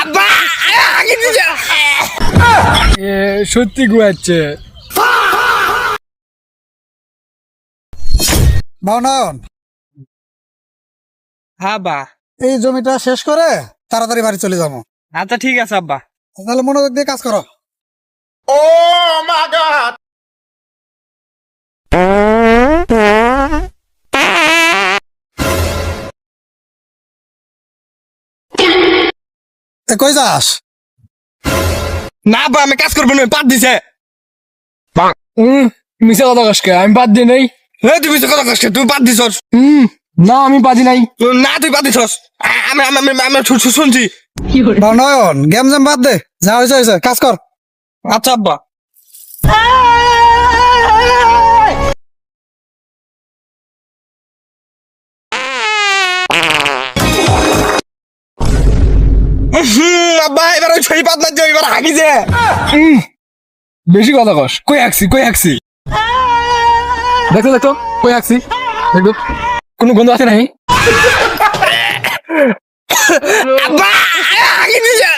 আব্বা আগে দিছে সত্যি গুয়াচ্ছে। বাউনয়ন, হ্যাঁ বা এই জমিটা শেষ করে তাড়াতাড়ি বাড়ি চলে যাবো। আচ্ছা ঠিক আছে আব্বা। তাহলে মনোযোগ দিয়ে কাজ করো। কই যাস? না আব্বা আমি কাজ করবো না, পাত দিছে। মিশা কথা কসকে, আমি বাদ দিই নাই। তুমি তো কথা কষ্ট, তুমি পাত দিছস। না আমি বাদি নাই। না তুই পাত দিছস, আমি আমি আমি আমি শুনছি। বাউনয়ন, গেম জেম বাদ দে, যা হয়েছে হয়েছে, কাজ কর। আচ্ছা আব্বা। আব্বা এবার ওই ছই পাত না, এবার হাগিছে। বেশি কথা কস। কই আঁকছি দেখো কই আঁকছি দেখো, কোনো গন্ধ আছে নাই? আব্বা হাগি দিছে।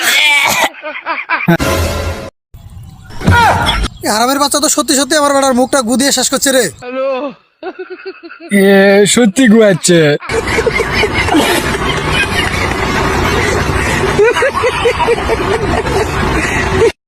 আরামের বাচ্চা তো সত্যি সত্যি আমার বেটার মুখটা গুদিয়ে শেষ করছে রে। সত্যি গুয়াচ্ছে।